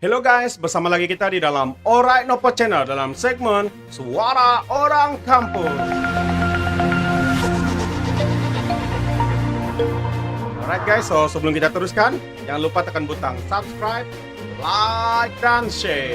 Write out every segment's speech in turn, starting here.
Hello guys, bersama lagi kita di dalam Alright Nopo Channel dalam segmen Suara Orang Kampung. Alright guys, so sebelum kita teruskan, jangan lupa tekan butang subscribe, like, dan share.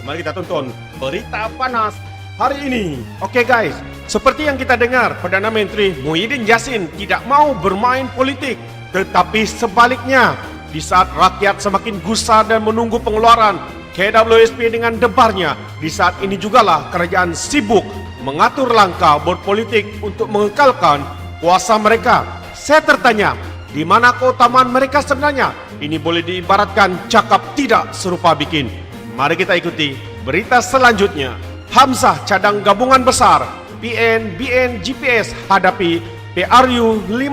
Mari kita tonton berita panas hari ini. Oke guys, seperti yang kita dengar, Perdana Menteri Muhyiddin Yassin tidak mau bermain politik, tetapi sebaliknya, di saat rakyat semakin gusar dan menunggu pengeluaran KWSP dengan debarnya, di saat ini jugalah kerajaan sibuk mengatur langkah berpolitik untuk mengekalkan kuasa mereka. Saya tertanya, di mana keutamaan mereka sebenarnya? Ini boleh diibaratkan cakap tidak serupa bikin. Mari kita ikuti berita selanjutnya. Hamzah cadang gabungan besar PN, BN, GPS hadapi PRU 15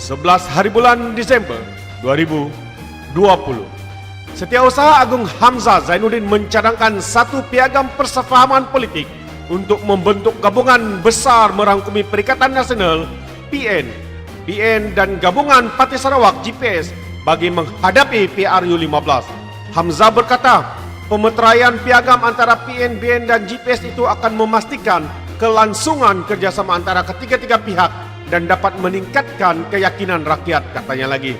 11 hari bulan Desember 2020. Setiausaha Agung Hamzah Zainuddin mencadangkan satu piagam persefahaman politik untuk membentuk gabungan besar merangkumi Perikatan Nasional PN, BN dan gabungan Parti Sarawak GPS bagi menghadapi PRU 15. Hamzah berkata, pemeteraian piagam antara PN, BN dan GPS itu akan memastikan kelangsungan kerjasama antara ketiga-tiga pihak dan dapat meningkatkan keyakinan rakyat, katanya lagi.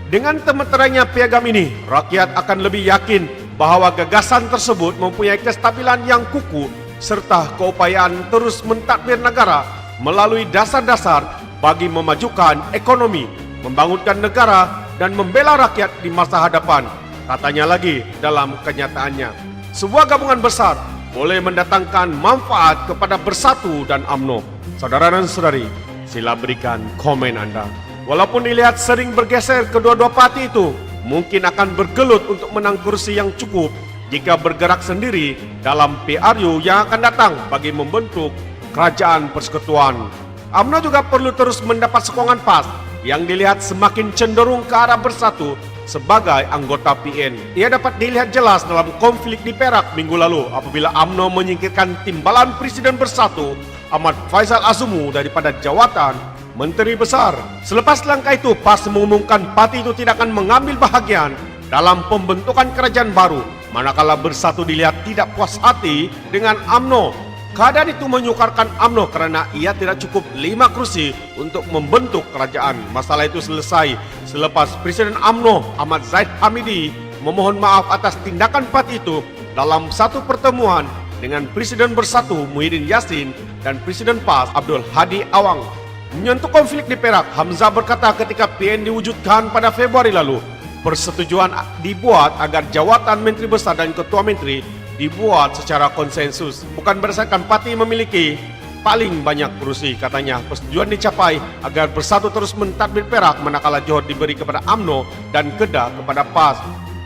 Dengan temeterainya piagam ini, rakyat akan lebih yakin bahawa gagasan tersebut mempunyai kestabilan yang kukuh serta keupayaan terus mentadbir negara melalui dasar-dasar bagi memajukan ekonomi, membangunkan negara dan membela rakyat di masa hadapan, katanya lagi dalam kenyataannya. Sebuah gabungan besar boleh mendatangkan manfaat kepada Bersatu dan UMNO. Saudara dan saudari, sila berikan komen anda. Walaupun dilihat sering bergeser kedua-dua parti itu, mungkin akan bergelut untuk menang kursi yang cukup jika bergerak sendiri dalam PRU yang akan datang bagi membentuk kerajaan persekutuan. UMNO juga perlu terus mendapat sokongan PAS yang dilihat semakin cenderung ke arah Bersatu sebagai anggota PN. Ia dapat dilihat jelas dalam konflik di Perak minggu lalu apabila UMNO menyingkirkan timbalan Presiden Bersatu Ahmad Faisal Azumu daripada jawatan Menteri Besar. Selepas langkah itu, PAS mengumumkan parti itu tidak akan mengambil bahagian dalam pembentukan kerajaan baru, manakala Bersatu dilihat tidak puas hati dengan UMNO. Keadaan itu menyukarkan UMNO kerana ia tidak cukup 5 kursi untuk membentuk kerajaan. Masalah itu selesai selepas Presiden UMNO Ahmad Zaid Hamidi memohon maaf atas tindakan parti itu dalam satu pertemuan dengan Presiden Bersatu Muhyiddin Yassin dan Presiden PAS Abdul Hadi Awang. Menyentuh konflik di Perak, Hamzah berkata ketika PN diwujudkan pada Februari lalu, persetujuan dibuat agar jawatan Menteri Besar dan Ketua Menteri dibuat secara konsensus, bukan berdasarkan parti memiliki paling banyak kursi, katanya. Persetujuan dicapai agar Bersatu terus mentadbir Perak manakala Johor diberi kepada UMNO dan Kedah kepada PAS.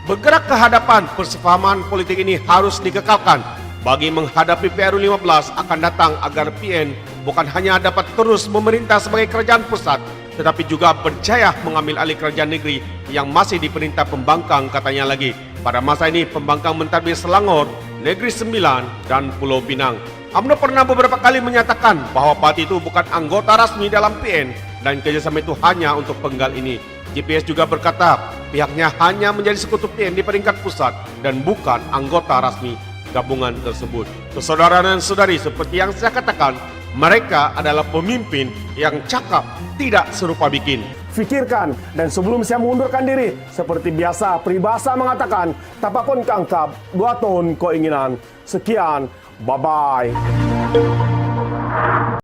Bergerak ke hadapan, persefahaman politik ini harus dikekalkan bagi menghadapi PRU 15 akan datang agar PN bukan hanya dapat terus memerintah sebagai kerajaan pusat, tetapi juga berjaya mengambil alih kerajaan negeri yang masih diperintah pembangkang, katanya lagi. Pada masa ini, pembangkang mentadbir Selangor, Negeri Sembilan, dan Pulau Pinang. UMNO pernah beberapa kali menyatakan bahawa parti itu bukan anggota rasmi dalam PN dan kerjasama itu hanya untuk penggal ini. GPS juga berkata pihaknya hanya menjadi sekutu PN di peringkat pusat dan bukan anggota rasmi gabungan tersebut. Saudara dan saudari, seperti yang saya katakan, mereka adalah pemimpin yang cakap tidak serupa bikin. Fikirkan, dan sebelum saya mengundurkan diri, seperti biasa peribahasa mengatakan, tapapun kangkap, 2 tahun keinginan. Sekian, bye-bye.